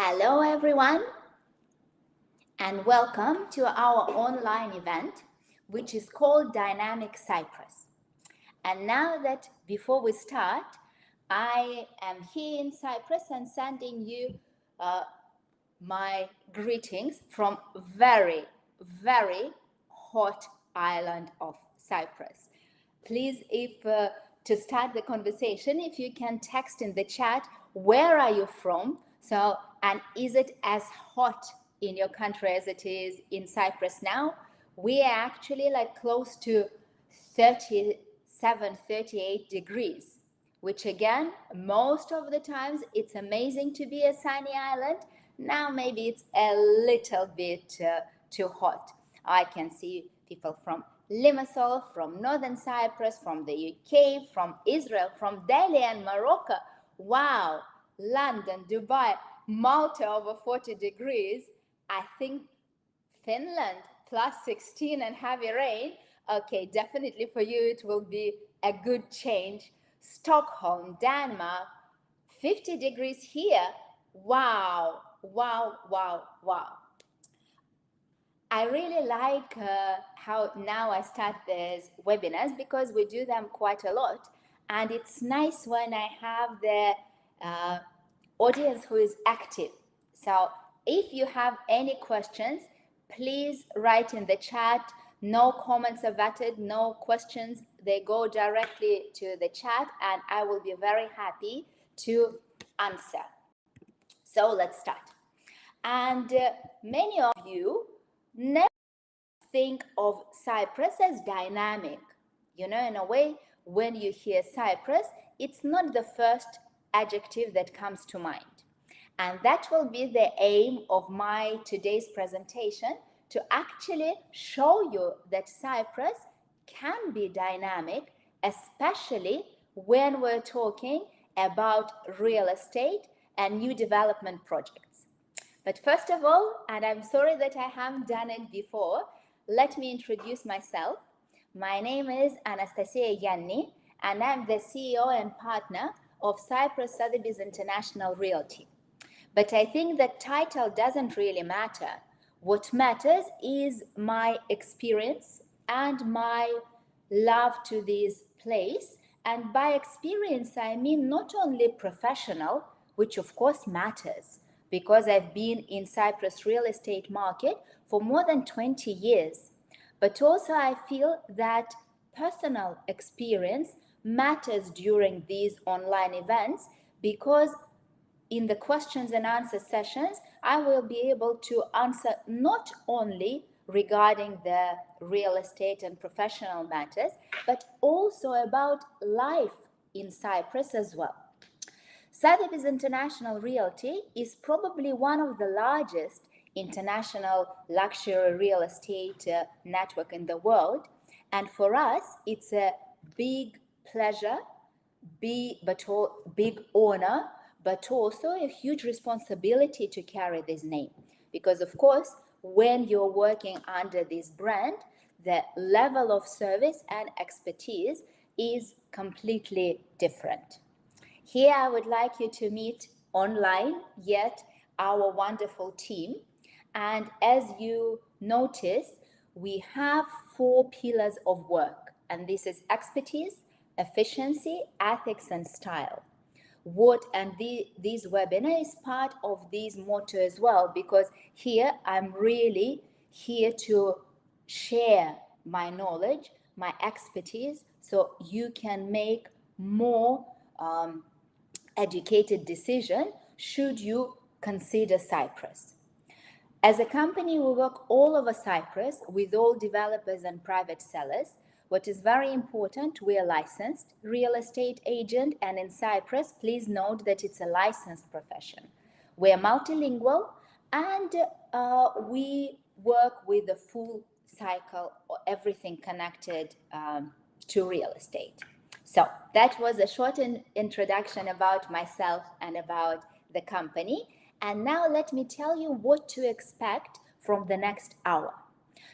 Hello everyone and welcome to our online event which is called Dynamic Cyprus. And now that before we start, I am here in Cyprus and sending you my greetings from very hot island of Cyprus. Please, if to start the conversation, if you can text in the chat, where are you from? So, and is it as hot in your country as it is in Cyprus now? We are actually like close to 37, 38 degrees, which again, most of the times it's amazing to be a sunny island. Now maybe it's a little bit too hot. I can see people from Limassol, from Northern Cyprus, from the UK, from Israel, from Delhi and Morocco. Wow, London, Dubai, Malta over 40 degrees. I think Finland plus 16 and heavy rain. Okay, definitely for you it will be a good change. Stockholm, Denmark, 50 degrees here. Wow. I really like how now I start these webinars because we do them quite a lot, and it's nice when I have the audience who is active. So if you have any questions, please write in the chat. No comments are vetted, no questions. They go directly to the chat and I will be very happy to answer. So let's start. And many of you never think of Cyprus as dynamic. You know, in a way, when you hear Cyprus, it's not the first adjective that comes to mind. And that will be the aim of my today's presentation, to actually show you that Cyprus can be dynamic, especially when we're talking about real estate and new development projects. But first of all, and I'm sorry that I haven't done it before, let me introduce myself. My name is Anastasia Yianni, and I'm the CEO and partner of Cyprus Sotheby's International Realty. But I think that title doesn't really matter. What matters is my experience and my love to this place. And by experience, I mean not only professional, which of course matters, because I've been in Cyprus real estate market for more than 20 years. But also I feel that personal experience matters during these online events, because in the questions and answer sessions, I will be able to answer not only regarding the real estate and professional matters, but also about life in Cyprus as well. Sotheby's International Realty is probably one of the largest international luxury real estate network in the world. And for us, it's a big pleasure, big honor, but also a huge responsibility to carry this name. Because of course, when you're working under this brand, the level of service and expertise is completely different. Here, I would like you to meet online yet our wonderful team. And as you notice, we have 4 pillars of work. And this is expertise, efficiency, ethics, and style. This webinar is part of this motto as well, because here I'm really here to share my knowledge, my expertise, so you can make more educated decision should you consider Cyprus. As a company, we work all over Cyprus with all developers and private sellers. What is very important, we are licensed real estate agent, and in Cyprus, please note that it's a licensed profession. We are multilingual, and we work with the full cycle, or everything connected to real estate. So that was a short introduction about myself and about the company. And now let me tell you what to expect from the next hour.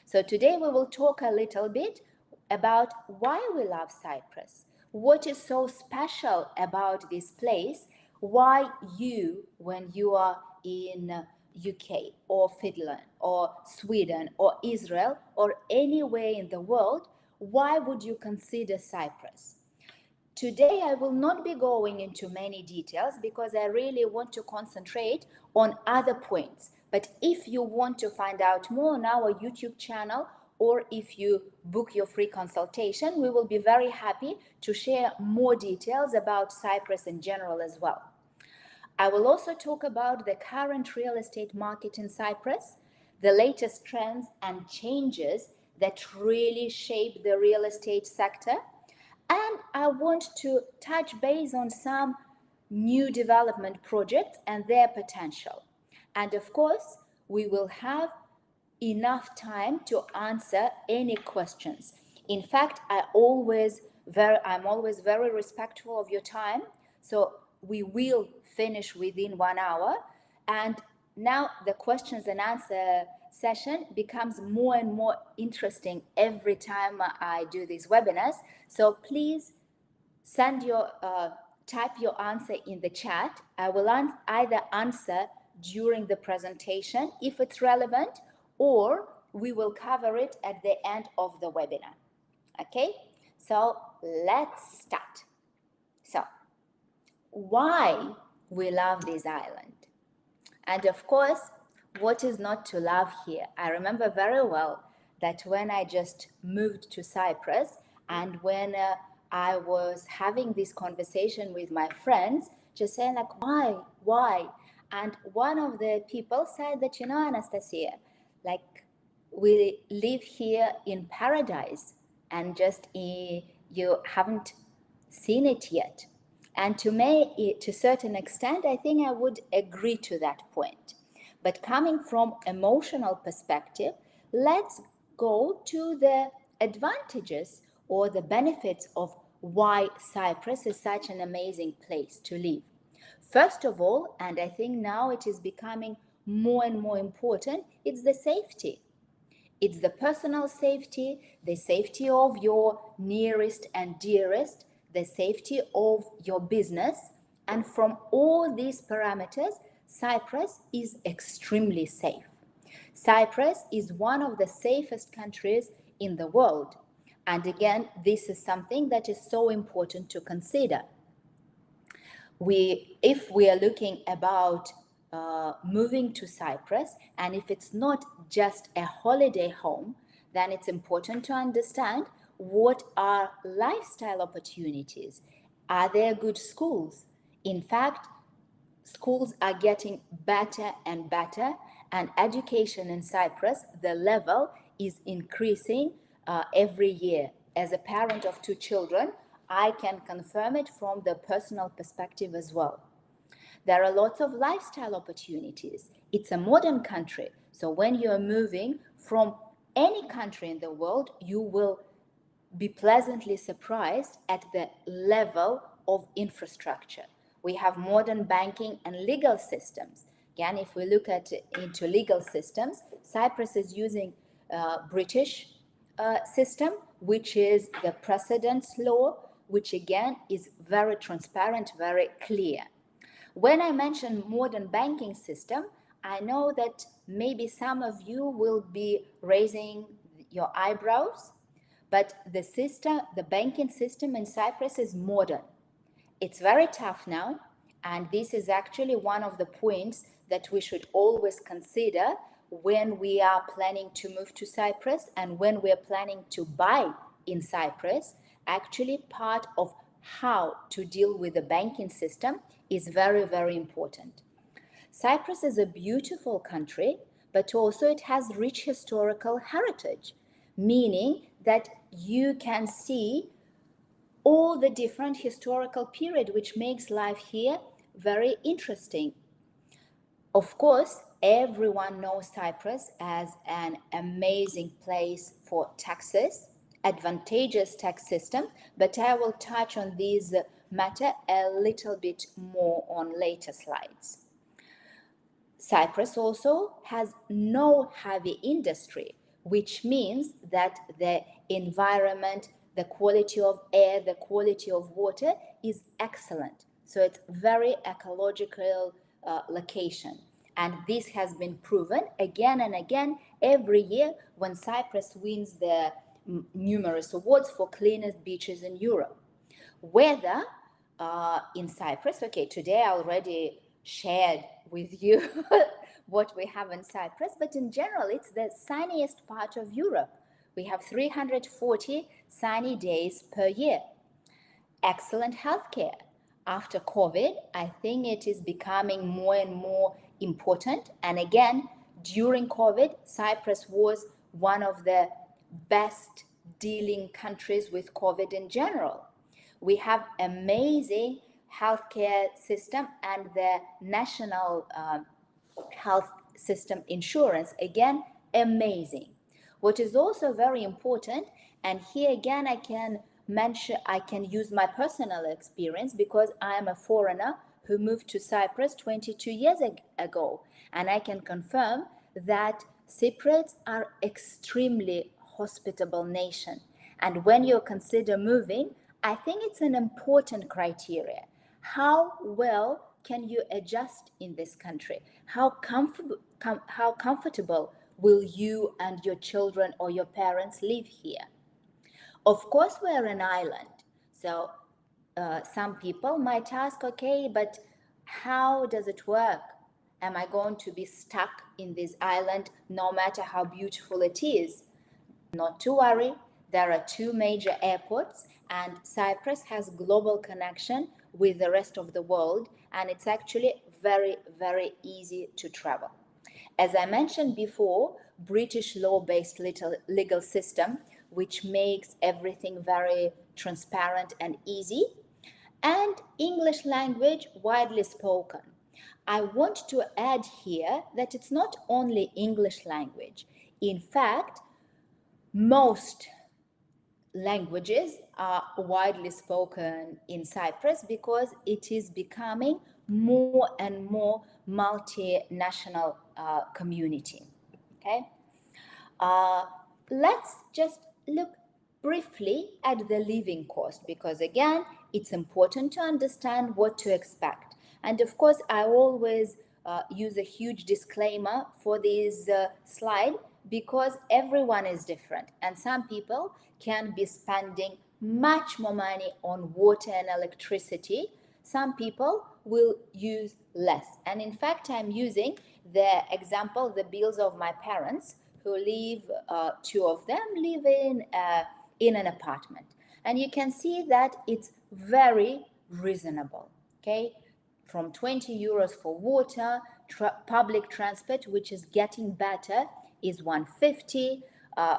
So today we will talk a little bit about why we love Cyprus, what is so special about this place, why you, when you are in UK or Finland or Sweden or Israel or anywhere in the world, why would you consider Cyprus? Today, I will not be going into many details because I really want to concentrate on other points. But if you want to find out more on our YouTube channel, or if you book your free consultation, we will be very happy to share more details about Cyprus in general as well. I will also talk about the current real estate market in Cyprus, the latest trends and changes that really shape the real estate sector, and I want to touch base on some new development projects and their potential. And of course, we will have enough time to answer any questions. In fact, I'm always very respectful of your time. So we will finish within 1 hour. And now the questions and answer session becomes more and more interesting every time I do these webinars. So please send your type your answer in the chat. I will either answer during the presentation if it's relevant, or we will cover it at the end of the webinar. Okay, so let's start. So why we love this island? And of course, what is not to love here? I remember very well that when I just moved to Cyprus and when I was having this conversation with my friends, just saying like, why? And one of the people said that, you know, Anastasia, like we live here in paradise and just you haven't seen it yet. And to a certain extent, I think I would agree to that point. But coming from emotional perspective, let's go to the advantages or the benefits of why Cyprus is such an amazing place to live. First of all, and I think now it is becoming more and more important, it's the safety. It's the personal safety, the safety of your nearest and dearest, the safety of your business. And from all these parameters, Cyprus is extremely safe. Cyprus is one of the safest countries in the world. And again, this is something that is so important to consider. If we are looking about moving to Cyprus, and if it's not just a holiday home, then it's important to understand what are lifestyle opportunities. Are there good schools? In fact, schools are getting better and better, and education in Cyprus, the level is increasing every year. As a parent of 2 children, I can confirm it from the personal perspective as well. There are lots of lifestyle opportunities. It's a modern country. So when you're moving from any country in the world, you will be pleasantly surprised at the level of infrastructure. We have modern banking and legal systems. Again, if we look into legal systems, Cyprus is using British system, which is the precedence law, which again is very transparent, very clear. When I mention modern banking system, I know that maybe some of you will be raising your eyebrows, but the banking system in Cyprus is modern. It's very tough now, and this is actually one of the points that we should always consider when we are planning to move to Cyprus and when we are planning to buy in Cyprus. Actually, part of how to deal with the banking system is very, very important. Cyprus is a beautiful country, but also it has rich historical heritage, meaning that you can see all the different historical period, which makes life here very interesting. Of course, everyone knows Cyprus as an amazing place for taxes, advantageous tax system, but I will touch on this matter a little bit more on later slides. Cyprus also has no heavy industry, which means that the environment, the quality of air, the quality of water is excellent. So it's very ecological location. And this has been proven again and again every year when Cyprus wins the numerous awards for cleanest beaches in Europe. Weather in Cyprus, okay, today I already shared with you what we have in Cyprus, but in general, it's the sunniest part of Europe. We have 340 sunny days per year. Excellent healthcare. After COVID, I think it is becoming more and more important. And again, during COVID, Cyprus was one of the best dealing countries with COVID in general. We have amazing healthcare system and the national health system insurance, again, amazing. What is also very important, and here again I can use my personal experience because I am a foreigner who moved to Cyprus 22 years ago, and I can confirm that Cypriots are extremely hospitable nation. And when you consider moving, I think it's an important criteria. How well can you adjust in this country? How comfortable will you and your children or your parents live here? Of course, we're an island. So some people might ask, okay, but how does it work? Am I going to be stuck in this island no matter how beautiful it is? Not to worry. There are two major airports, and Cyprus has global connection with the rest of the world, and it's actually very, very easy to travel. As I mentioned before, British law-based legal system, which makes everything very transparent and easy, and English language widely spoken. I want to add here that it's not only English language. In fact, most languages are widely spoken in Cyprus because it is becoming more and more multinational community. Okay, let's just look briefly at the living cost, because again, it's important to understand what to expect. And of course, I always use a huge disclaimer for this slide, because everyone is different, and some people can be spending much more money on water and electricity. Some people will use less. And in fact, I'm using the example, the bills of my parents, who live, two of them live in an apartment. And you can see that it's very reasonable, okay? From 20 euros for water, public transport, which is getting better, is 150.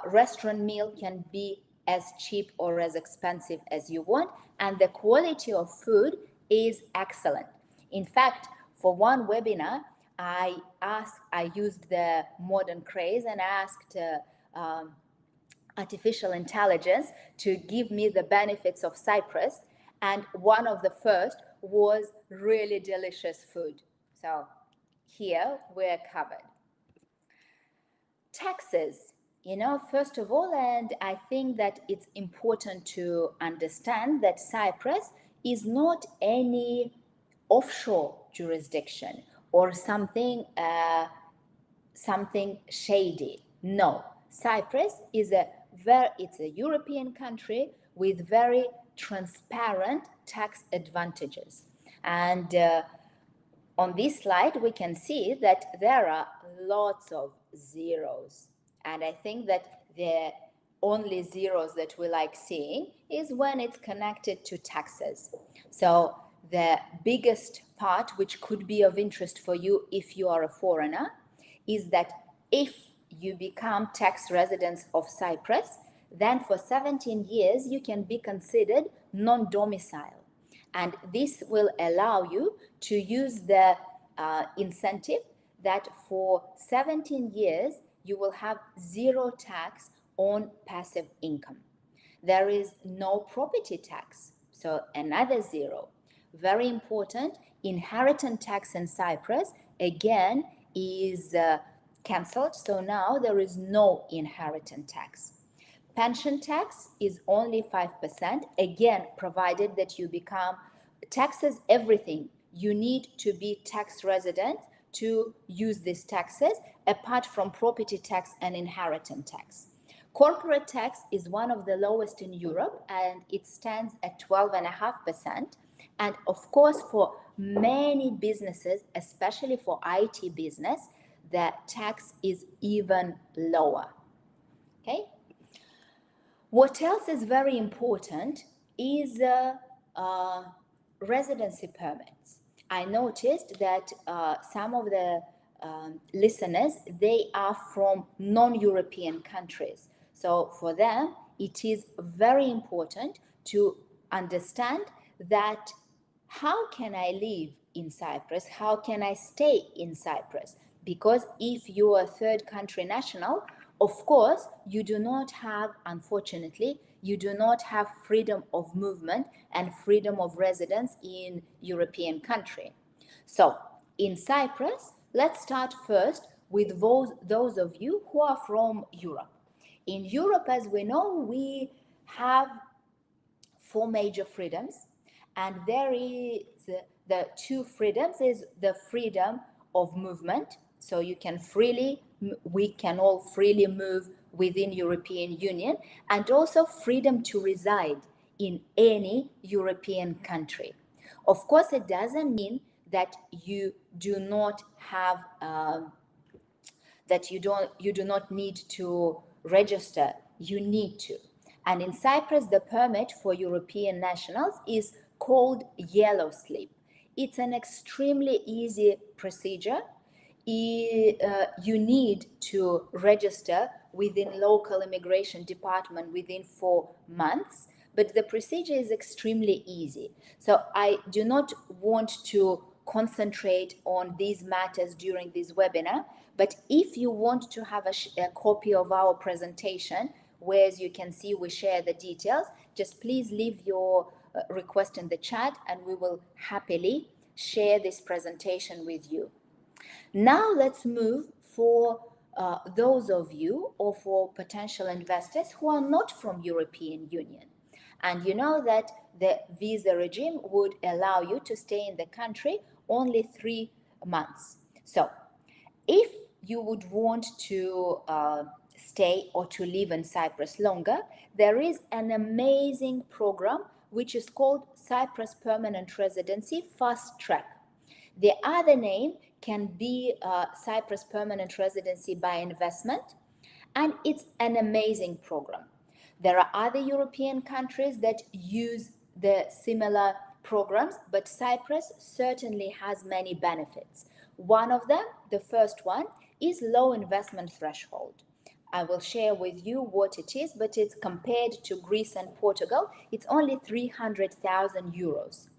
Restaurant meal can be as cheap or as expensive as you want, and the quality of food is excellent. In fact, for one webinar, I used the modern craze and asked artificial intelligence to give me the benefits of Cyprus, and one of the first was really delicious food. So here we're covered. Taxes, first of all, and I think that it's important to understand that Cyprus is not any offshore jurisdiction or something shady. No, Cyprus is it's a European country with very transparent tax advantages. And on this slide, we can see that there are lots of zeros. And I think that the only zeros that we like seeing is when it's connected to taxes. So the biggest part, which could be of interest for you if you are a foreigner, is that if you become tax residents of Cyprus, then for 17 years you can be considered non-domicile. And this will allow you to use the incentive that for 17 years you will have zero tax on passive income. There is no property tax, so another zero. Very important, inheritance tax in Cyprus, again, is cancelled, so now there is no inheritance tax. Pension tax is only 5%, again, provided that you become taxes everything. You need to be tax resident to use these taxes apart from property tax and inheritance tax. Corporate tax is one of the lowest in Europe, and it stands at 12.5%. And of course, for many businesses, especially for IT business, the tax is even lower. Okay. What else is very important is residency permits. I noticed that some of the listeners, they are from non-European countries. So for them, it is very important to understand that how can I live in Cyprus? How can I stay in Cyprus? Because if you are a third country national, of course, you do not have, unfortunately, you do not have freedom of movement and freedom of residence in European country. So in Cyprus, let's start first with those of you who are from Europe. In Europe, as we know, we have four major freedoms, and there is the two freedoms is the freedom of movement. So we can all freely move within European Union, and also freedom to reside in any European country. Of course, it doesn't mean that you do not have that you do not need to register. You need to. And in Cyprus, the permit for European nationals is called yellow slip. It's an extremely easy procedure. You need to register within local immigration department within 4 months, but the procedure is extremely easy. So I do not want to concentrate on these matters during this webinar, but if you want to have a copy of our presentation, where as you can see we share the details, just please leave your request in the chat and we will happily share this presentation with you. Now let's move for those of you or for potential investors who are not from European Union. And you know that the visa regime would allow you to stay in the country only 3 months. So if you would want to stay or to live in Cyprus longer, there is an amazing program which is called Cyprus Permanent Residency Fast Track. The other name can be Cyprus Permanent Residency by Investment, and it's an amazing program. There are other European countries that use the similar programs, but Cyprus certainly has many benefits. One of them, the first one, is low investment threshold. I will share with you what it is, but it's compared to Greece and Portugal, it's only 300,000 euros.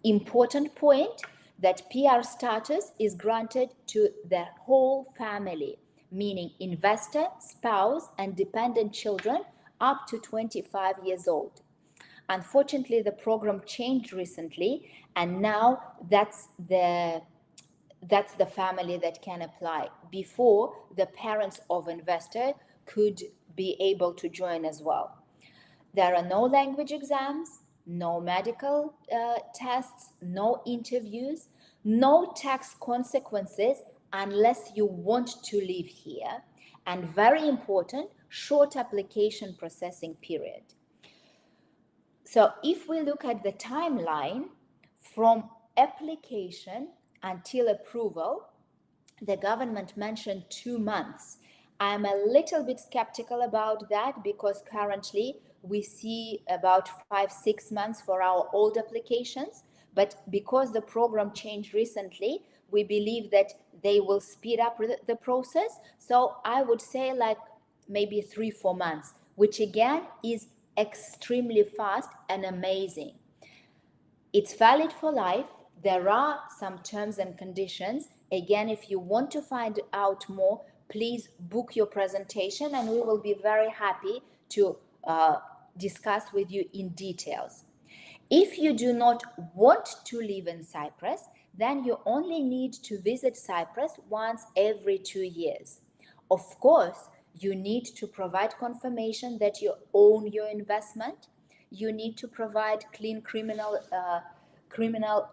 Important point, that PR status is granted to the whole family, meaning investor, spouse, and dependent children up to 25 years old. Unfortunately, the program changed recently, and now that's the family that can apply. Before, the parents of investor could be able to join as well. There are no language exams, no medical tests, no interviews, no tax consequences unless you want to live here, and very important, short application processing period. So if we look at the timeline from application until approval, the government mentioned 2 months. I'm a little bit skeptical about that because currently we see about 5-6 months for our old applications, but because the program changed recently, we believe that they will speed up the process. So I would say like maybe 3-4 months, which again is extremely fast and amazing. It's valid for life. There are some terms and conditions. Again, if you want to find out more, please book your presentation and we will be very happy to discuss with you in details. If you do not want to live in Cyprus, then you only need to visit Cyprus once every 2 years. Of course, you need to provide confirmation that you own your investment. You need to provide clean criminal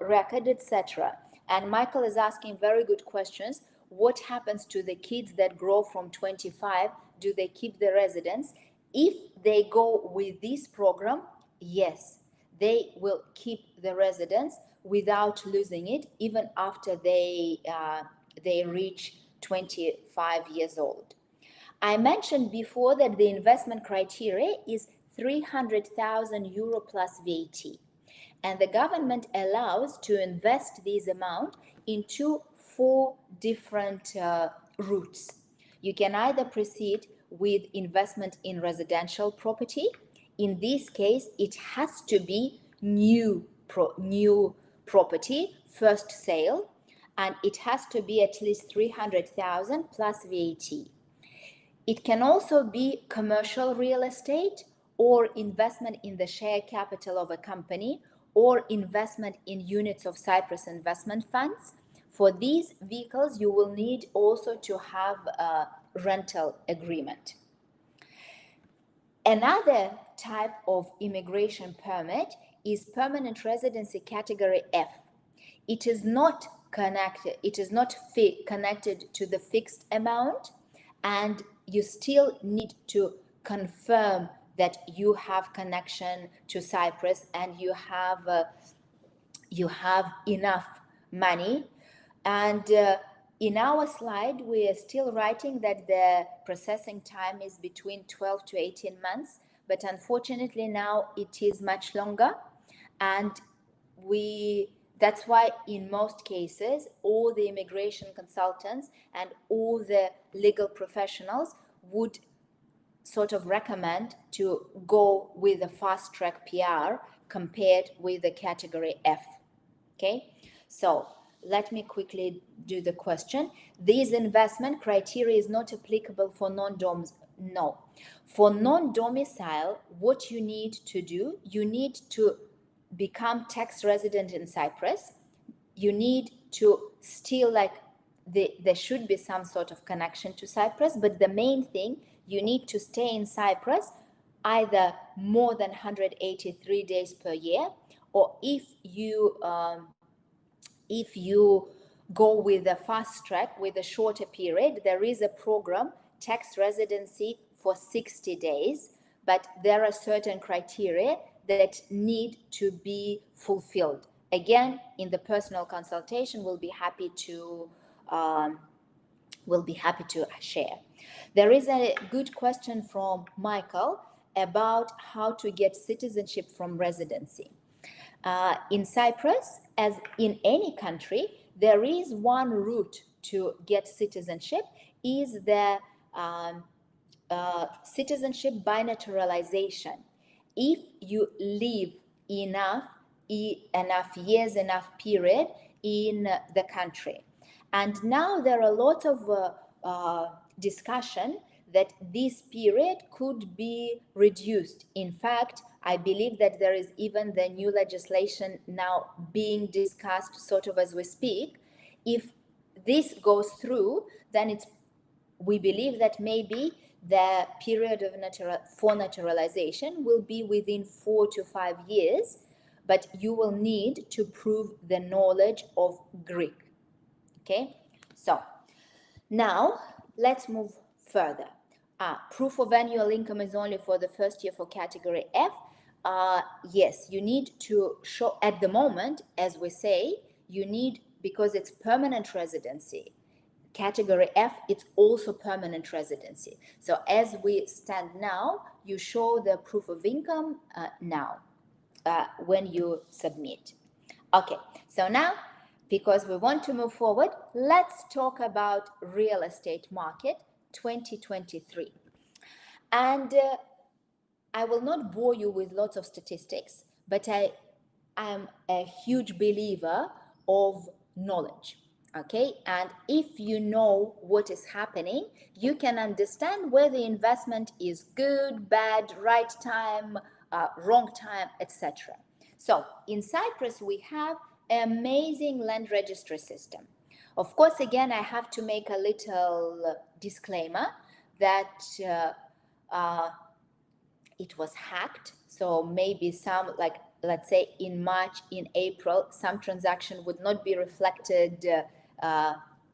record, etc. And Michael is asking very good questions. What happens to the kids that grow from 25? Do they keep the residence? If they go with this program, yes, they will keep the residence without losing it, even after they reach 25 years old. I mentioned before that the investment criteria is 300,000 euro plus VAT, and the government allows to invest this amount into 4 different routes. You can either proceed with investment in residential property. In this case, it has to be new property, first sale, and it has to be at least 300,000 plus VAT. It can also be commercial real estate or investment in the share capital of a company or investment in units of Cyprus investment funds. For these vehicles, you will need also to have a rental agreement. Another type of immigration permit is permanent residency category F. It is not connected to the fixed amount, and you still need to confirm that you have connection to Cyprus and you have enough money. And in our slide, we are still writing that the processing time is between 12 to 18 months, but unfortunately now it is much longer. And that's why in most cases, all the immigration consultants and all the legal professionals would sort of recommend to go with a fast track PR compared with the category F. Okay, so let me quickly do the question. This investment criteria is not applicable for non-doms. No. For non-domicile, what you need to do, you need to become tax resident in Cyprus. You need to still there should be some sort of connection to Cyprus, but the main thing, you need to stay in Cyprus either more than 183 days per year, or if you go with a fast track with a shorter period, there is a program, tax residency for 60 days, but there are certain criteria that need to be fulfilled. Again, in the personal consultation, we'll be happy to share. There is a good question from Michael about how to get citizenship from residency. In Cyprus, as in any country, there is one route to get citizenship, is the citizenship by naturalization. If you live enough years, enough period in the country. And now there are a lot of discussion that this period could be reduced. In fact, I believe that there is even the new legislation now being discussed sort of as we speak. If this goes through, then we believe that maybe the period of for naturalization will be within 4 to 5 years, but you will need to prove the knowledge of Greek. Okay, so now let's move further. Proof of annual income is only for the first year for category F. Yes, you need to show at the moment, as we say, you need, because it's permanent residency. Category F, it's also permanent residency. So as we stand now, you show the proof of income now when you submit. Okay, so now, because we want to move forward, let's talk about real estate market 2023. And I will not bore you with lots of statistics, but I am a huge believer of knowledge. Okay, and if you know what is happening, you can understand whether the investment is good, bad, right time, wrong time, etc. So in Cyprus, we have an amazing land registry system. Of course, again, I have to make a little disclaimer that it was hacked. So maybe some, like let's say in March, in April, some transaction would not be reflected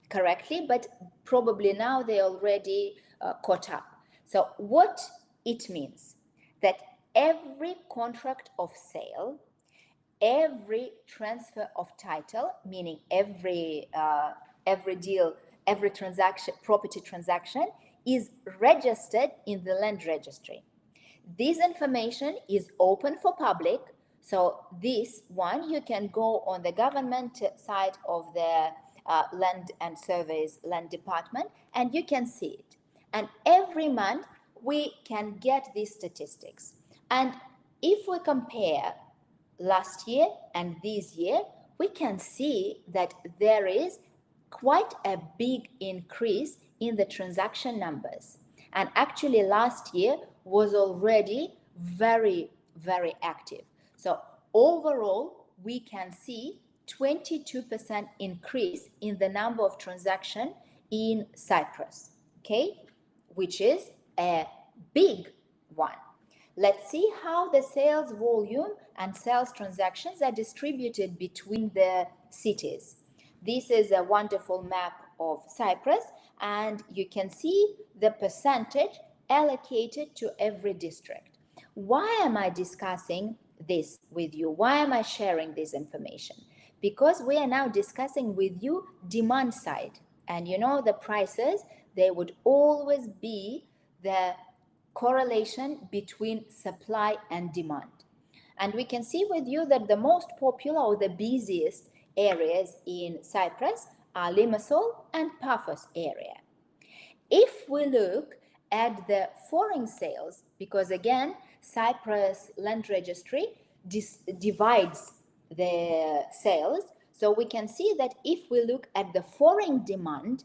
correctly, but probably now they already caught up. So what it means that every contract of sale, every transfer of title, meaning every deal, every transaction, property transaction, is registered in the land registry. This information is open for public. So this one, you can go on the government side of the Land and Surveys Land Department, and you can see it. And every month we can get these statistics. And if we compare last year and this year, we can see that there is quite a big increase in the transaction numbers. And actually last year was already very, very active. So overall, we can see 22% increase in the number of transactions in Cyprus, okay, which is a big one. Let's see how the sales volume and sales transactions are distributed between the cities. This is a wonderful map of Cyprus, and you can see the percentage allocated to every district. Why am I discussing this with you? Why am I sharing this information? Because we are now discussing with you demand side. And you know the prices, they would always be the correlation between supply and demand. And we can see with you that the most popular or the busiest areas in Cyprus are Limassol and Pafos area. If we look at the foreign sales, because again, Cyprus Land Registry divides the sales, so we can see that if we look at the foreign demand,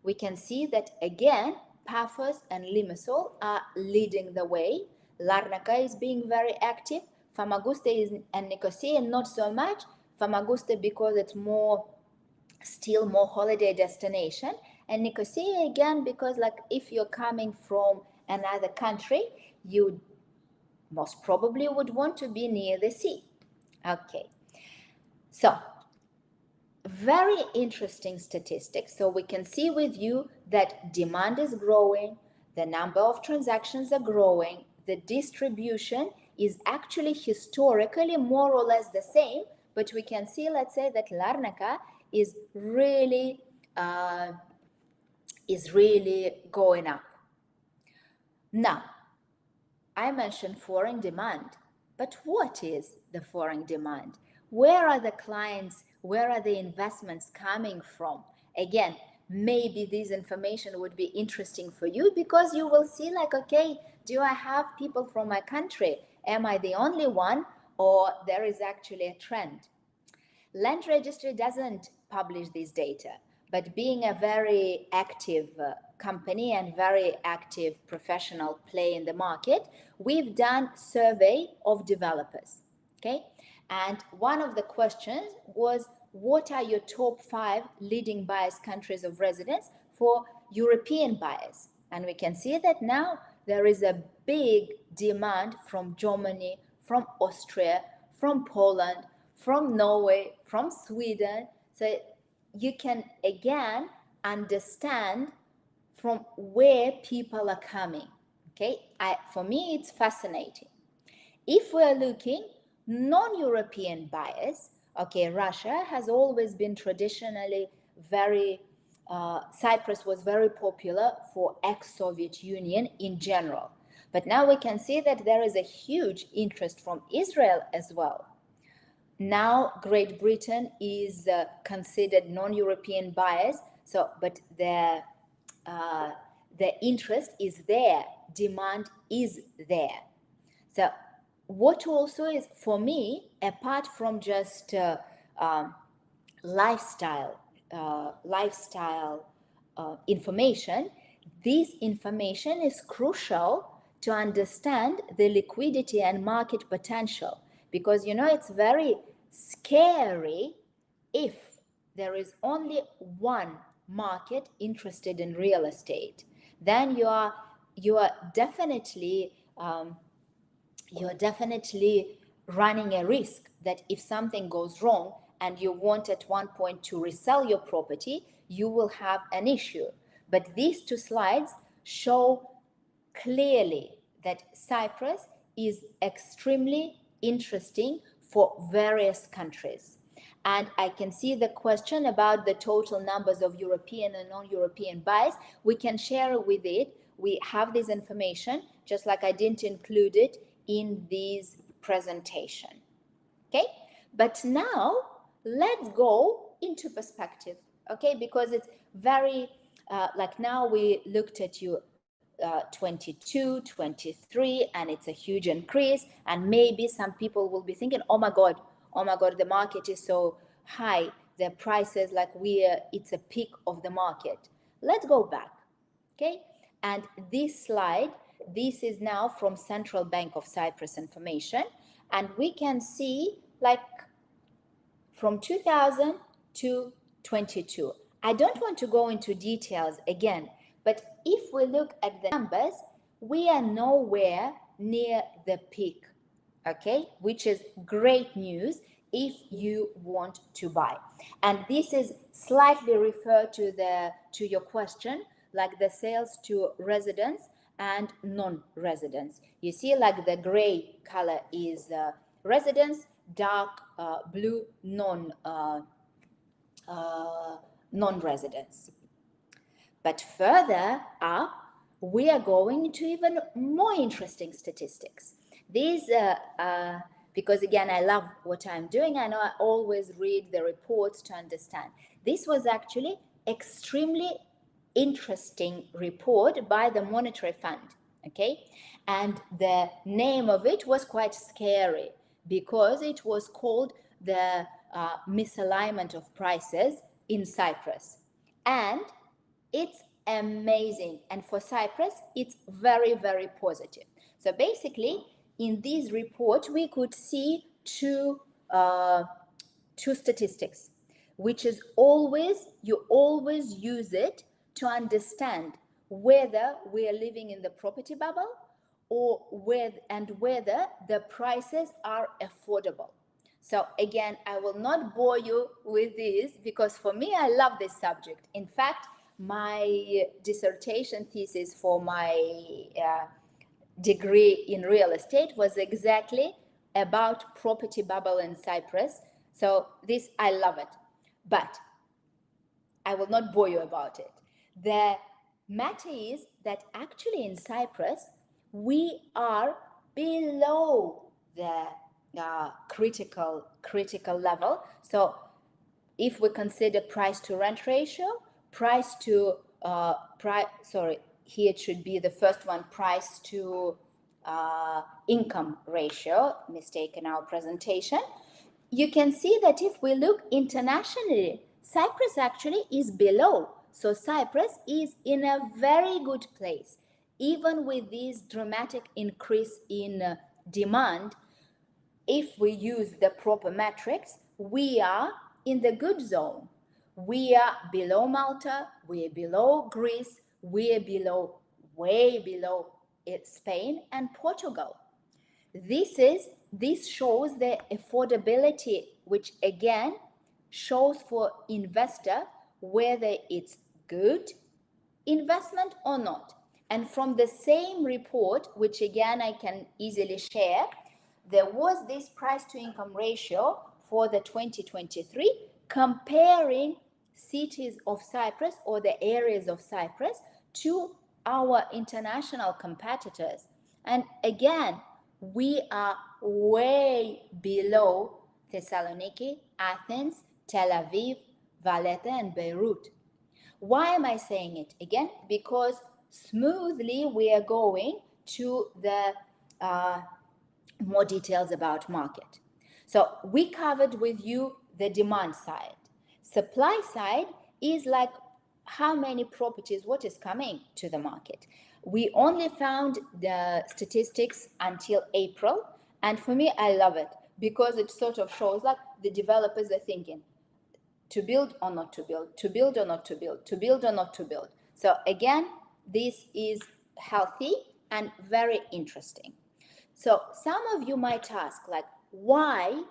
we can see that again, Pafos and Limassol are leading the way. Larnaca is being very active. Famagusta and Nicosia not so much. Famagusta because it's still more holiday destination, and Nicosia again because like if you're coming from another country, you most probably would want to be near the sea. Okay, so very interesting statistics. So we can see with you that demand is growing, the number of transactions are growing, the distribution is actually historically more or less the same, but we can see, let's say, that Larnaca is really going up. Now, I mentioned foreign demand, but what is the foreign demand? Where are the clients, where are the investments coming from? Again, maybe this information would be interesting for you because you will see like, okay, do I have people from my country? Am I the only one, or there is actually a trend? Land Registry doesn't publish this data, but being a very active company and very active professional play in the market, we've done survey of developers, okay? And one of the questions was, what are your top 5 leading buyers countries of residence for European buyers? And we can see that now there is a big demand from Germany, from Austria, from Poland, from Norway, from Sweden. So you can again understand from where people are coming. Okay, for me it's fascinating. If we're looking non-European buyers, okay, Russia has always been traditionally Cyprus was very popular for ex-Soviet Union in general. But now we can see that there is a huge interest from Israel as well. Now Great Britain is considered non-European buyers, but the interest is there, demand is there. So what also is, for me, apart from just lifestyle information, this information is crucial to understand the liquidity and market potential, because it's very scary if there is only one market interested in real estate. Then you are definitely running a risk that if something goes wrong and you want at one point to resell your property, you will have an issue. But these two slides show clearly that Cyprus is extremely interesting for various countries. And I can see the question about the total numbers of European and non-European buyers. We can share with it. We have this information, just like I didn't include it in this presentation. Okay? But now let's go into perspective, okay? Because it's very, like now we looked at you 22, 23, and it's a huge increase. And maybe some people will be thinking, oh my God, the market is so high. The prices, like it's a peak of the market. Let's go back, okay? And this slide, this is now from Central Bank of Cyprus information. And we can see like from 2000 to 22. I don't want to go into details again, but if we look at the numbers, we are nowhere near the peak, okay? Which is great news if you want to buy. And this is slightly referred to your question, like the sales to residents and non-residents. You see, like the gray color is residents, dark blue non-residents. But further up, we are going to even more interesting statistics. These, because again, I love what I'm doing. I know I always read the reports to understand. This was actually extremely interesting report by the Monetary Fund, okay? And the name of it was quite scary because it was called the misalignment of prices in Cyprus. And it's amazing. And for Cyprus, it's very, very positive. So basically, in this report, we could see two statistics, which is you always use it to understand whether we are living in the property bubble or whether the prices are affordable. So again, I will not bore you with this because for me, I love this subject. In fact, my dissertation thesis for my degree in real estate was exactly about property bubble in Cyprus. So this, I love it. But I will not bore you about it. The matter is that actually in Cyprus, we are below the critical level. So if we consider price to rent ratio, here it should be the first one, price to income ratio, mistake in our presentation. You can see that if we look internationally, Cyprus actually is below. So Cyprus is in a very good place. Even with this dramatic increase in demand, if we use the proper metrics, we are in the good zone. We are below Malta, we are below Greece, we are way below Spain and Portugal. This shows the affordability, which again shows for investor whether it's good investment or not. And from the same report, which again I can easily share, there was this price to income ratio for the 2023 comparing cities of Cyprus or the areas of Cyprus to our international competitors. And again, we are way below Thessaloniki, Athens, Tel Aviv, Valletta, and Beirut. Why am I saying it? Again, because smoothly we are going to the more details about market. So we covered with you the demand side. Supply side is like how many properties, what is coming to the market. We only found the statistics until April. And for me, I love it because it sort of shows like the developers are thinking to build or not to build, to build or not to build, to build or not to build. So again, this is healthy and very interesting. So some of you might ask, like, why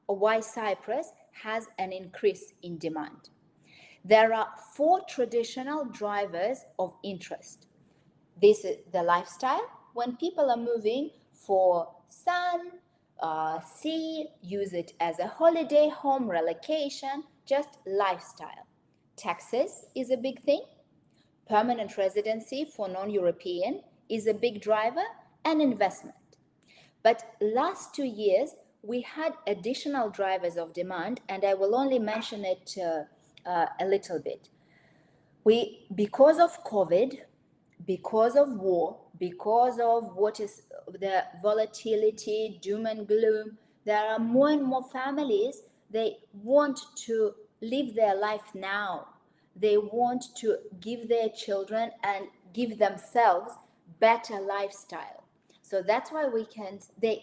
why Cyprus has an increase in demand. There are 4 traditional drivers of interest. This is the lifestyle. When people are moving for sun, sea, use it as a holiday home, relocation, just lifestyle. Taxes is a big thing. Permanent residency for non-European is a big driver, and investment. But last 2 years, we had additional drivers of demand, and I will only mention it a little bit. Because of COVID, because of war, because of what is the volatility, doom and gloom, there are more and more families, they want to live their life now. They want to give their children and give themselves better lifestyle. So that's why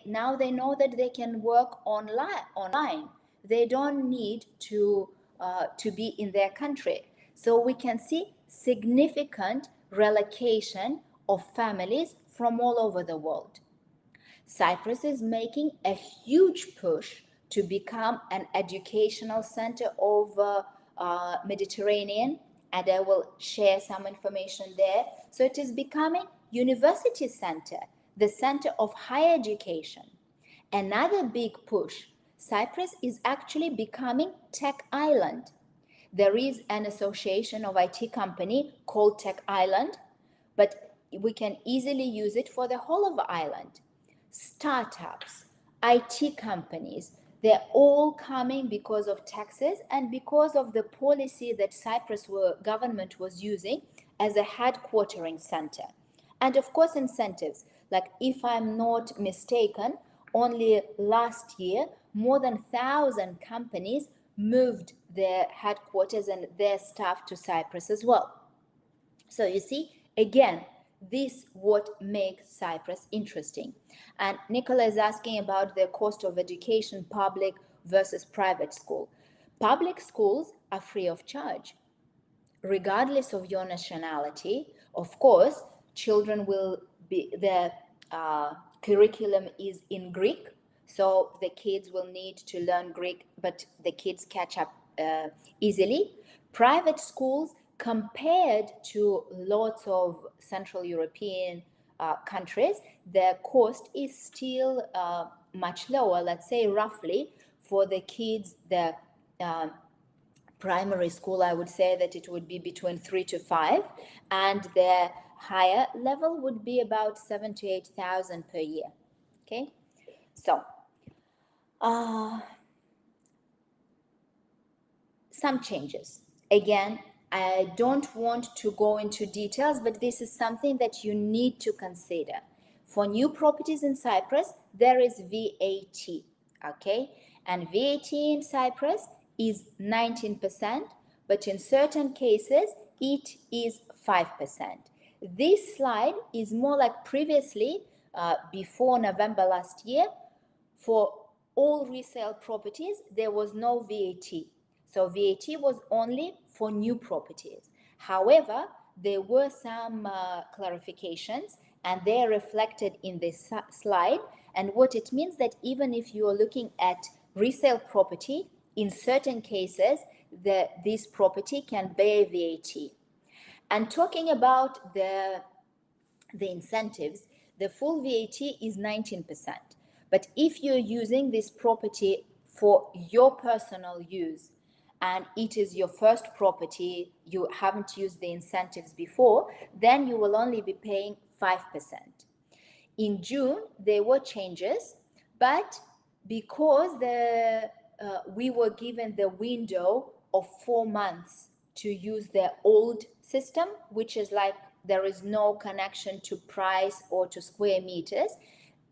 now they know that they can work online. They don't need to be in their country. So we can see significant relocation of families from all over the world. Cyprus is making a huge push to become an educational center of Mediterranean, and I will share some information there. So it is becoming university center, the center of higher education. Another big push, Cyprus is actually becoming tech island. There is an association of IT company called Tech Island, but we can easily use it for the whole of the island. Startups, IT companies, they're all coming because of taxes and because of the policy that Cyprus government was using as a headquartering center. And of course, incentives. Like, if I'm not mistaken, only last year, more than 1,000 companies moved their headquarters and their staff to Cyprus as well. So you see, again, this what makes Cyprus interesting. And Nicola is asking about the cost of education, public versus private school. Public schools are free of charge, regardless of your nationality. Of course, children will be, the curriculum is in Greek, so the kids will need to learn Greek, but the kids catch up easily. Private schools, compared to lots of Central European countries, the cost is still much lower. Let's say roughly for the kids, the primary school, I would say that it would be between 3 to 5, and the higher level would be about 7 to 8,000 per year. Okay, so some changes. Again, I don't want to go into details, but this is something that you need to consider. For new properties in Cyprus, there is VAT, okay? And VAT in Cyprus is 19%, but in certain cases, it is 5%. This slide is more like previously, before November last year, for all resale properties, there was no VAT. So VAT was only for new properties. However, there were some clarifications, and they are reflected in this slide. And what it means that even if you are looking at resale property, in certain cases, this property can bear VAT. And talking about the incentives, the full VAT is 19%. But if you're using this property for your personal use, and it is your first property, you haven't used the incentives before, then you will only be paying 5%. In June, there were changes, but because we were given the window of 4 months to use the old system, which is like there is no connection to price or to square meters.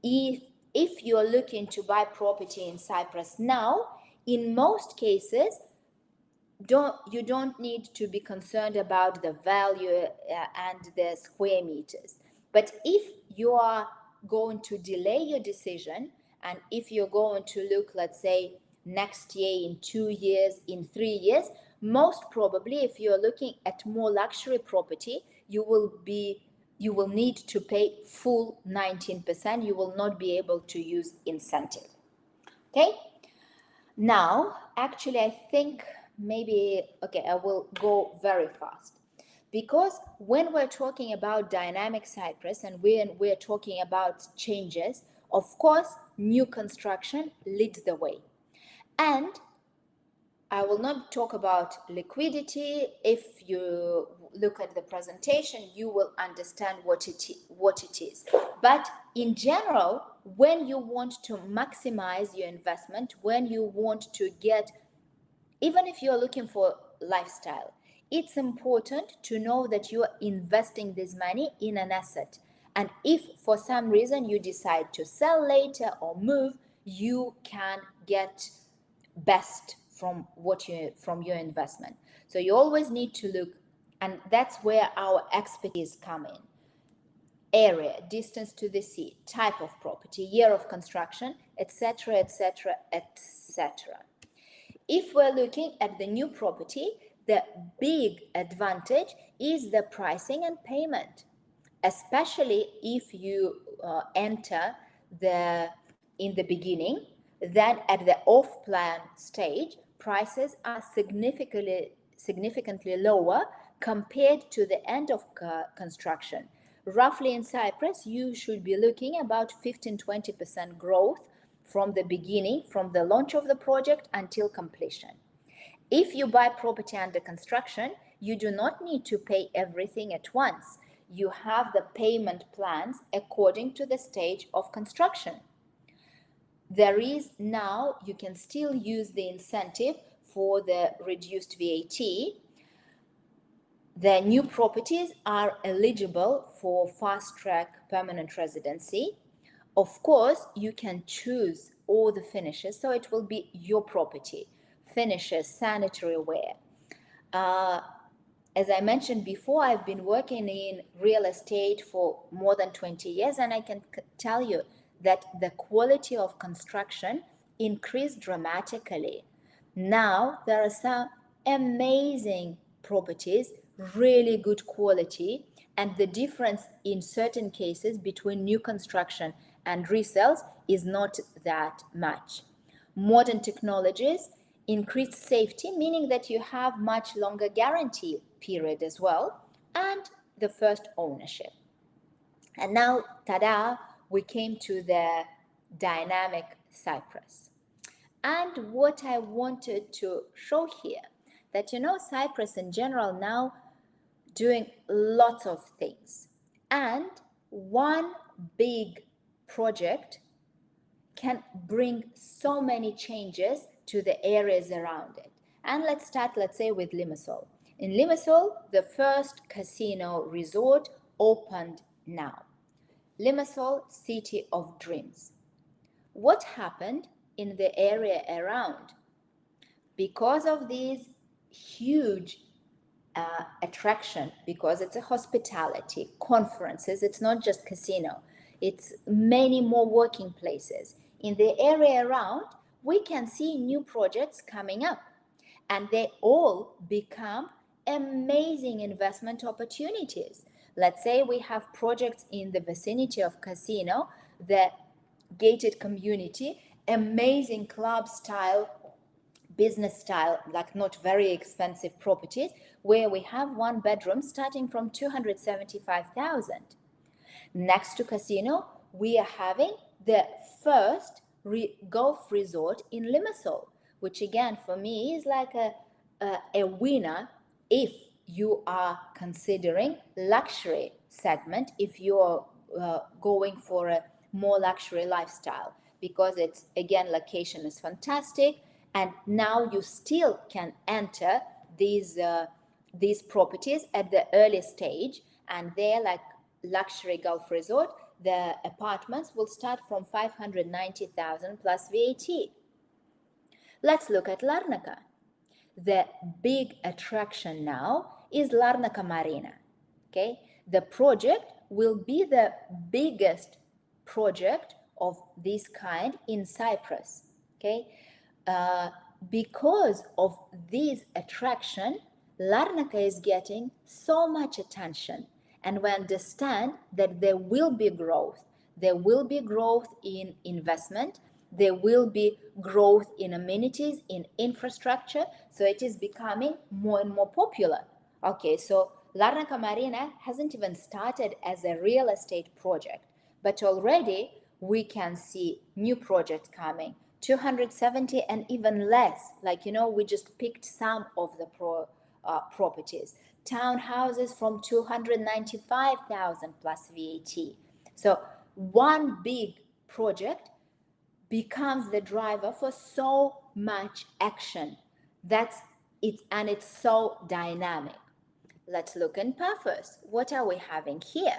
If you're looking to buy property in Cyprus now, in most cases, you don't need to be concerned about the value and the square meters. But if you are going to delay your decision, and if you're going to look, let's say, next year, in 2 years, in 3 years, most probably, if you're looking at more luxury property, you will be you will need to pay full 19%. You will not be able to use incentive. Okay? Now, actually, I think maybe, okay, I will go very fast. Because when we're talking about dynamic Cyprus and when we're talking about changes, of course, new construction leads the way. And I will not talk about liquidity. If you look at the presentation, you will understand what it is. But in general, when you want to maximize your investment, when you want to get, even if you're looking for lifestyle, it's important to know that you are investing this money in an asset. And if for some reason you decide to sell later or move, you can get best from your investment. So you always need to look, and that's where our expertise come in. Area, distance to the sea, type of property, year of construction, etc., etc., etc. If we're looking at the new property, the big advantage is the pricing and payment, especially if you enter in the beginning. Then at the off-plan stage, prices are significantly lower compared to the end of construction. Roughly in Cyprus, you should be looking about 15-20% growth from the beginning, from the launch of the project until completion. If you buy property under construction, you do not need to pay everything at once. You have the payment plans according to the stage of construction. There is now, you can still use the incentive for the reduced VAT. The new properties are eligible for fast-track permanent residency. Of course, you can choose all the finishes, so it will be your property. Finishes, sanitary ware. As I mentioned before, I've been working in real estate for more than 20 years, and I can tell you that the quality of construction increased dramatically. Now, there are some amazing properties, really good quality, and the difference in certain cases between new construction and resales is not that much. Modern technologies increased safety, meaning that you have much longer guarantee period as well, and the first ownership. And now, tada, we came to the dynamic Cyprus. And what I wanted to show here, that Cyprus in general now doing lots of things. And one big project can bring so many changes to the areas around it. And let's start, let's say, with Limassol. In Limassol, the first casino resort opened now. Limassol, City of Dreams. What happened in the area around? Because of these huge attraction, because it's a hospitality, conferences, it's not just casino, it's many more working places. In the area around, we can see new projects coming up, and they all become amazing investment opportunities. Let's say we have projects in the vicinity of casino, the gated community, amazing club style, business style, like not very expensive properties, where we have one bedroom starting from 275,000. Next to casino, we are having the first golf resort in Limassol, which again for me is like a winner if you are considering luxury segment, if you're going for a more luxury lifestyle, because it's, again, location is fantastic, and now you still can enter these properties at the early stage, and they're like luxury golf resort. The apartments will start from 590,000 plus VAT. Let's look at Larnaca. The big attraction now is Larnaca Marina. Okay, the project will be the biggest project of this kind in Cyprus. Okay, because of this attraction, Larnaca is getting so much attention, and we understand that there will be growth. There will be growth in investment. There will be growth in amenities, in infrastructure. So it is becoming more and more popular. Okay, so Larnaca Marina hasn't even started as a real estate project, but already we can see new projects coming, 270 and even less. Like, we just picked some of the properties. Townhouses from 295,000 plus VAT. So one big project becomes the driver for so much action. That's it, and it's so dynamic. Let's look in Pafos. What are we having here?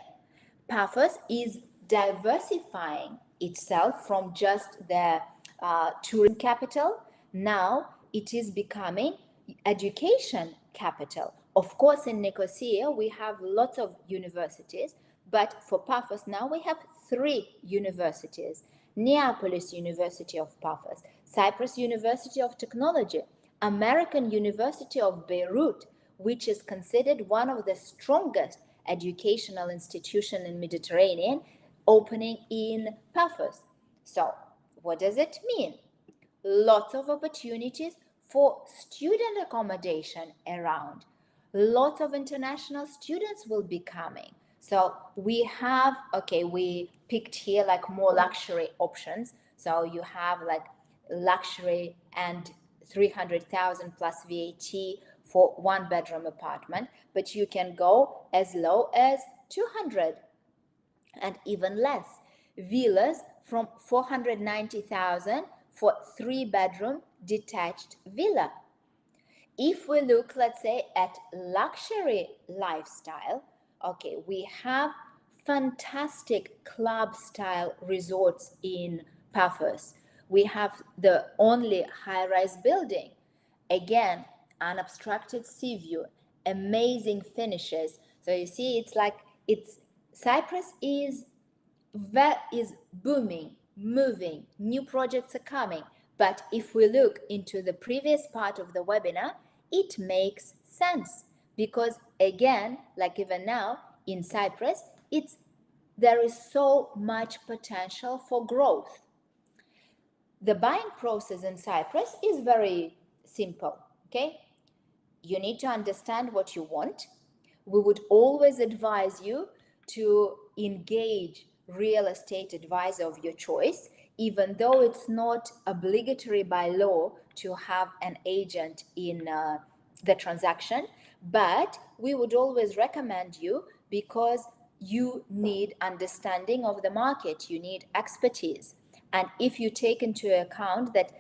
Pafos is diversifying itself from just the tourism capital. Now it is becoming education capital. Of course, in Nicosia, we have lots of universities, but for Pafos now we have 3 universities. Neapolis University of Pafos, Cyprus University of Technology, American University of Beirut, which is considered one of the strongest educational institutions in Mediterranean, opening in Pafos. So, what does it mean? Lots of opportunities for student accommodation around. Lots of international students will be coming. So we have, we picked here like more luxury options. So you have like luxury and 300,000 plus VAT for 1-bedroom apartment, but you can go as low as 200 and even less. Villas from 490,000 for 3-bedroom detached villa. If we look, let's say, at luxury lifestyle, we have fantastic club style resorts in Pafos. We have the only high-rise building. Again, unobstructed sea view, amazing finishes. So you see, Cyprus is booming, moving, new projects are coming. But if we look into the previous part of the webinar, it makes sense because again, like even now in Cyprus, there is so much potential for growth. The buying process in Cyprus is very simple, okay? You need to understand what you want. We would always advise you to engage real estate advisor of your choice, even though it's not obligatory by law to have an agent in the transaction. But we would always recommend you because you need understanding of the market, you need expertise. And if you take into account that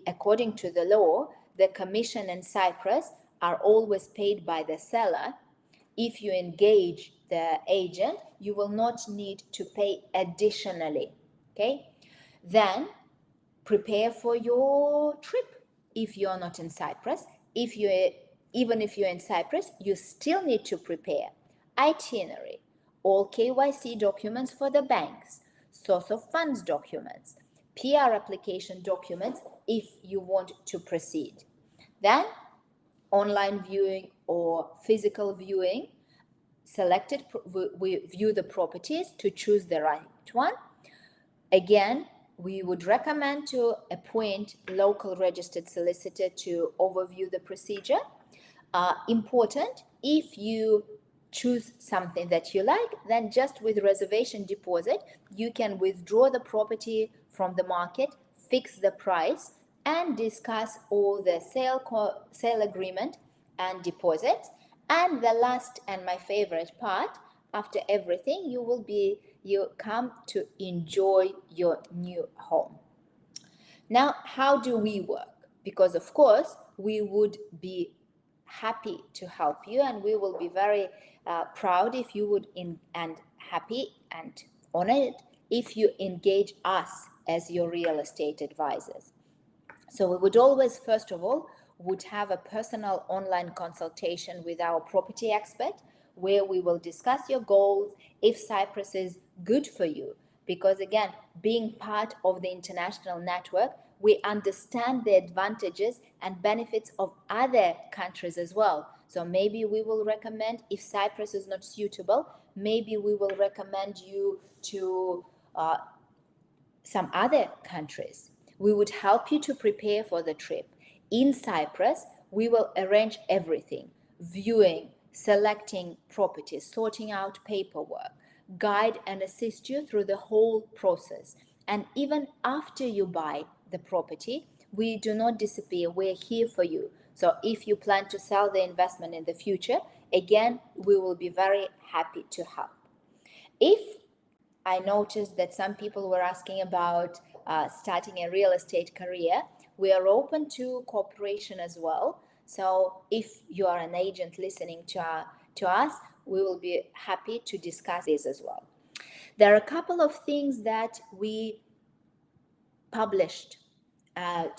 according to the law, the commission in Cyprus are always paid by the seller, if you engage the agent, you will not need to pay additionally, okay? Then prepare for your trip if you're not in Cyprus. Even if you're in Cyprus, you still need to prepare itinerary, all KYC documents for the banks, source of funds documents, PR application documents if you want to proceed. Then online viewing or physical viewing, we view the properties to choose the right one. Again, we would recommend to appoint local registered solicitor to overview the procedure. Important, if you choose something that you like, then just with reservation deposit, you can withdraw the property from the market, fix the price, and discuss all the sale agreement and deposits. And the last and my favorite part, after everything, you come to enjoy your new home. Now, how do we work? Because of course, we would be happy to help you, and we will be very proud if you would and happy and honored if you engage us as your real estate advisors. So we would always, first of all, would have a personal online consultation with our property expert where we will discuss your goals, if Cyprus is good for you. Because again, being part of the international network, we understand the advantages and benefits of other countries as well. So maybe we will recommend, if Cyprus is not suitable, maybe we will recommend you to some other countries. We would help you to prepare for the trip. In Cyprus, we will arrange everything: viewing, selecting properties, sorting out paperwork, guide and assist you through the whole process. And even after you buy the property, we do not disappear. We're here for you. So if you plan to sell the investment in the future, again, we will be very happy to help. If I noticed that some people were asking about starting a real estate career, we are open to cooperation as well. So if you are an agent listening to us, we will be happy to discuss this as well. There are a couple of things that we published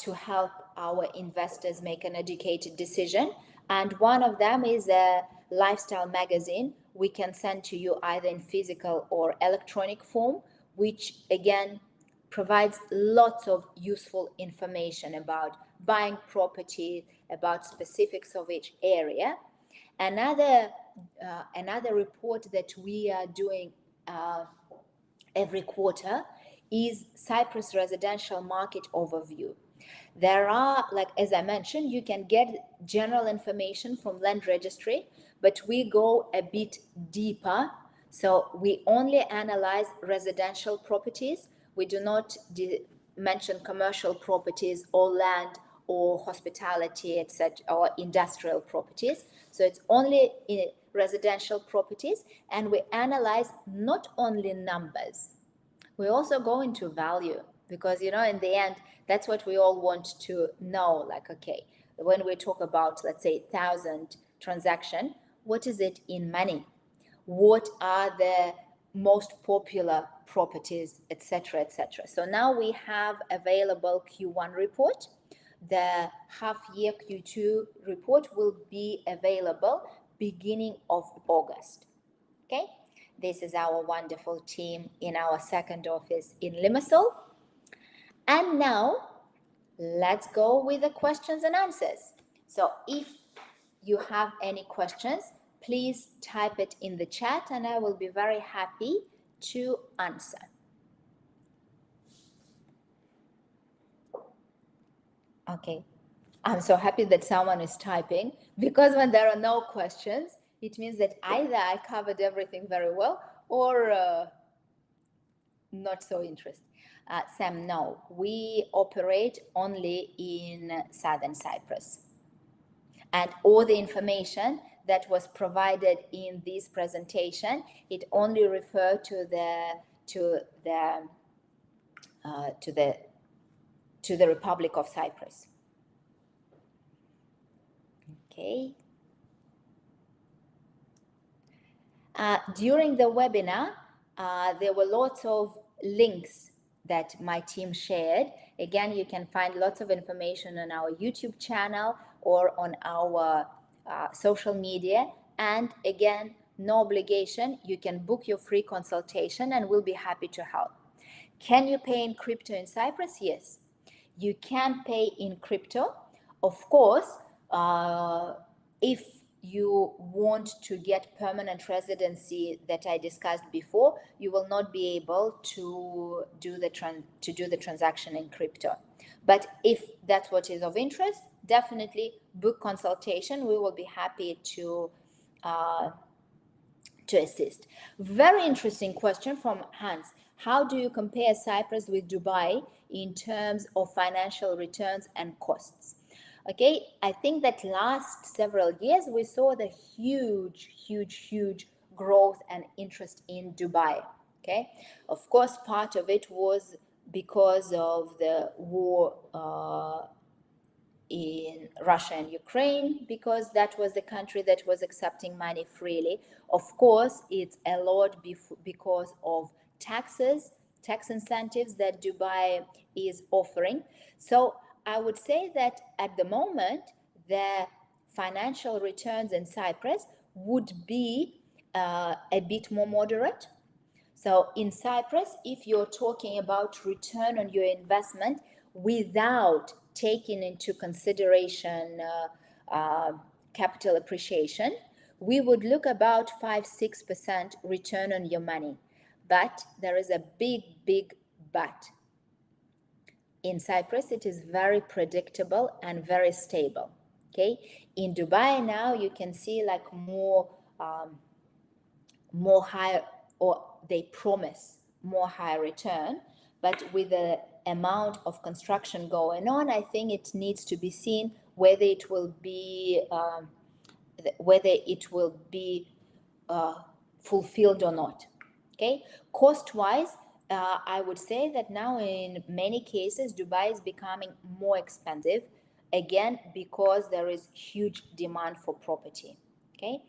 to help our investors make an educated decision. And one of them is a lifestyle magazine we can send to you either in physical or electronic form, which again provides lots of useful information about buying property, about specifics of each area. Another report that we are doing every quarter is Cyprus residential market overview. There are, like as I mentioned, you can get general information from land registry, but we go a bit deeper. So we only analyze residential properties. We do not mention commercial properties or land or hospitality, etc., or industrial properties. So it's only in residential properties, and we analyze not only numbers, we also go into value, because in the end, that's what we all want to know. Like, okay, when we talk about, let's say, 1,000 transaction, what is it in money? What are the most popular properties, etc., etc. So now we have available Q1 report. The half-year Q2 report will be available beginning of August. Okay, this is our wonderful team in our second office in Limassol. And now let's go with the questions and answers. So if you have any questions, please type it in the chat and I will be very happy to answer. Okay, I'm so happy that someone is typing, because when there are no questions, it means that either I covered everything very well or not so interested. Sam, no, we operate only in Southern Cyprus. And all the information that was provided in this presentation, it only referred to the Republic of Cyprus. Okay. During the webinar, there were lots of links that my team shared. Again, you can find lots of information on our YouTube channel or on our social media. And again, no obligation. You can book your free consultation and we'll be happy to help. Can you pay in crypto in Cyprus? Yes, you can pay in crypto. Of course, if you want to get permanent residency that I discussed before, you will not be able to do the transaction in crypto. But if that's what is of interest, definitely book consultation. We will be happy to assist. Very interesting question from Hans. How do you compare Cyprus with Dubai in terms of financial returns and costs? Okay, I think that last several years we saw the huge growth and interest in Dubai. Okay, of course, part of it was because of the war in Russia and Ukraine, because that was the country that was accepting money freely. Of course, it's a lot because of tax incentives that Dubai is offering. So I would say that at the moment, the financial returns in Cyprus would be a bit more moderate. So in Cyprus, if you're talking about return on your investment without taking into consideration capital appreciation, we would look about 5-6% return on your money. But there is a big but. In Cyprus, it is very predictable and very stable. Okay. In Dubai now, you can see like more high, or they promise more high return, but with the amount of construction going on, I think it needs to be seen whether it will be fulfilled or not. Okay, cost-wise, I would say that now in many cases Dubai is becoming more expensive, again because there is huge demand for property. Okay,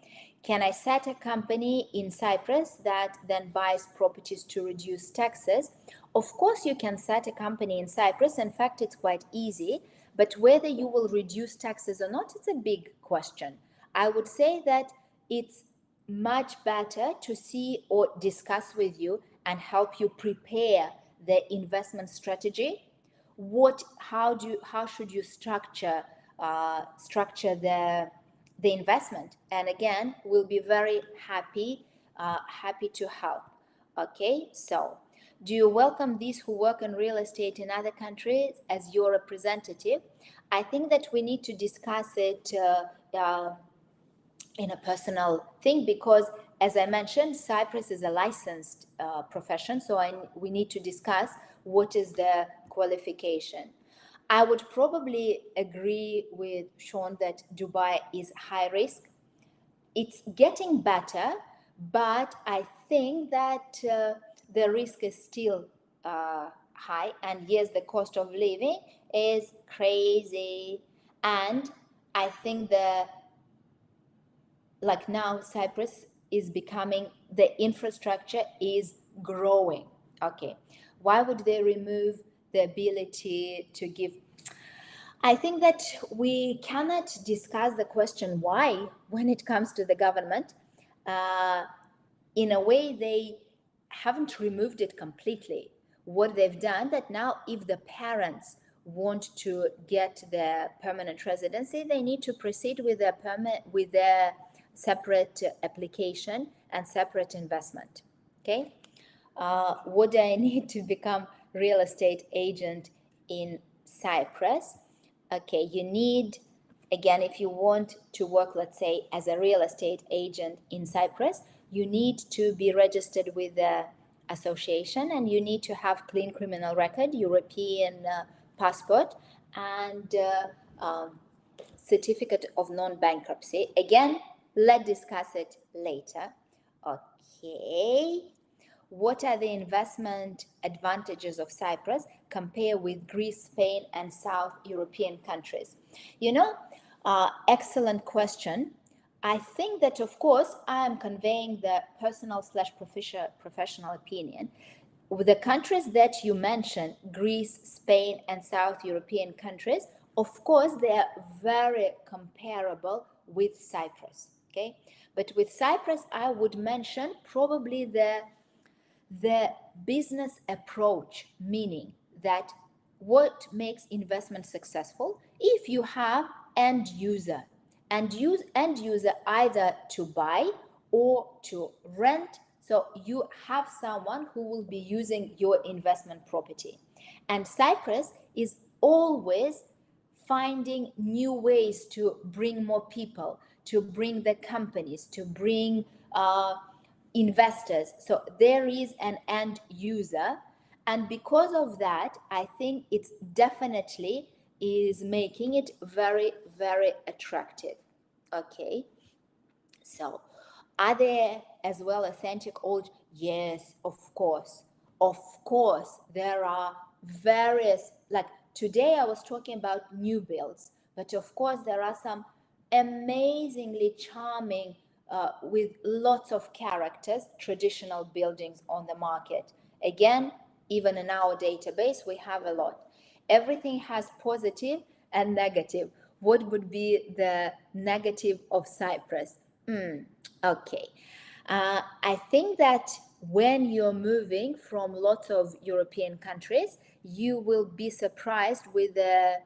can I set a company in Cyprus that then buys properties to reduce taxes? Of course you can set a company in Cyprus. In fact, it's quite easy, but whether you will reduce taxes or not, it's a big question. I would say that it's much better to see or discuss with you and help you prepare the investment strategy. How should you structure the investment? And again, we'll be very happy to help. Okay, so do you welcome these who work in real estate in other countries as your representative? I think that we need to discuss it in a personal thing, because as I mentioned, Cyprus is a licensed profession, so we need to discuss what is the qualification. I would probably agree with Sean that Dubai is high risk. It's getting better, but I think that the risk is still high, and yes, the cost of living is crazy, and I think like now Cyprus is becoming, the infrastructure is growing. Okay, why would they remove the ability to give? I think that we cannot discuss the question why when it comes to the government. In a way, they haven't removed it completely. What they've done, that now if the parents want to get the permanent residency, they need to proceed with their separate application and separate investment. Okay, would I need to become real estate agent in Cyprus? Okay, you need, again, if you want to work, let's say, as a real estate agent in Cyprus, you need to be registered with the association, and you need to have clean criminal record, European passport, and certificate of non-bankruptcy. Again, let's discuss it later. Okay. What are the investment advantages of Cyprus compared with Greece, Spain, and South European countries? Excellent question. I think that, of course, I am conveying the personal/professional opinion. With the countries that you mentioned, Greece, Spain, and South European countries, of course, they are very comparable with Cyprus. Okay, but with Cyprus, I would mention probably the business approach, meaning that what makes investment successful, if you have end user either to buy or to rent, so you have someone who will be using your investment property. And Cyprus is always finding new ways to bring more people, to bring the companies, to bring investors. So there is an end user, and because of that, I think it's definitely is making it very, very attractive. Okay, so are there as well authentic old? Yes, of course, there are various, like today I was talking about new builds, but of course there are some amazingly charming with lots of characters, traditional buildings on the market. Again, even in our database, we have a lot. Everything has positive and negative. What would be the negative of Cyprus? Okay. I think that when you're moving from lots of European countries, you will be surprised with the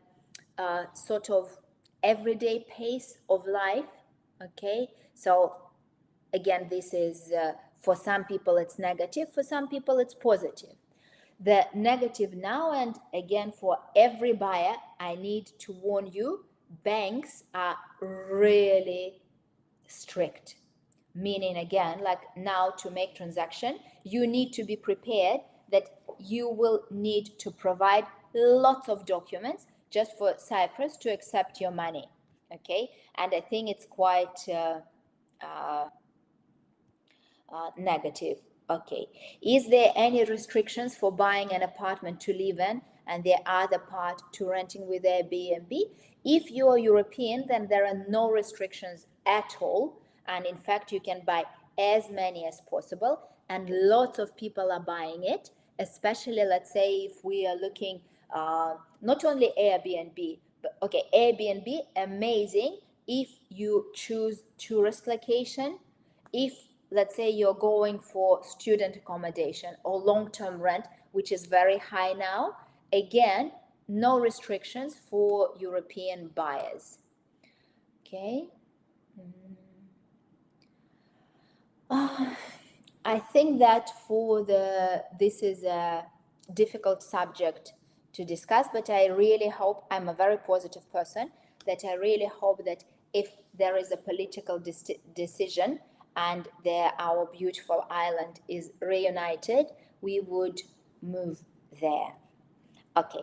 sort of everyday pace of life. Okay, so again, this is for some people it's negative, for some people it's positive. The negative now, and again for every buyer, I need to warn you, banks are really strict. Meaning, again, like now to make transaction, you need to be prepared that you will need to provide lots of documents just for Cyprus to accept your money. Okay, and I think it's quite uh, negative. Okay. Is there any restrictions for buying an apartment to live in and the other part to renting with Airbnb? If you are European, then there are no restrictions at all. And in fact, you can buy as many as possible. And lots of people are buying it, especially, let's say, if we are looking not only Airbnb, but okay, Airbnb, amazing if you choose tourist location. If, let's say, you're going for student accommodation or long-term rent, which is very high now, again, no restrictions for European buyers. Okay. I think that this is a difficult subject to discuss, but I really hope, I'm a very positive person, that I really hope that if there is a political decision and our beautiful island is reunited, we would move there. Okay,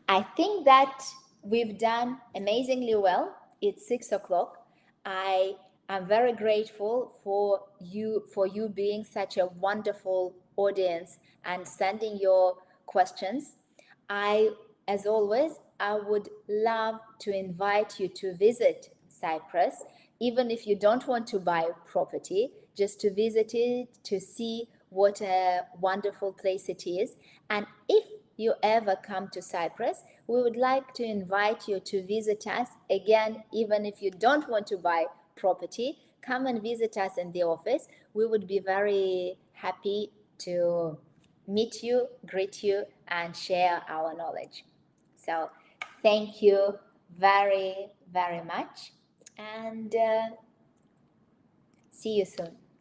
I think that we've done amazingly well. It's 6 o'clock. I am very grateful for you being such a wonderful audience and sending your questions. As always, I would love to invite you to visit Cyprus, even if you don't want to buy property, just to visit it, to see what a wonderful place it is. And if you ever come to Cyprus, we would like to invite you to visit us again, even if you don't want to buy property. Come and visit us in the office. We would be very happy to meet you, greet you, and share our knowledge. So thank you very, very much, and see you soon.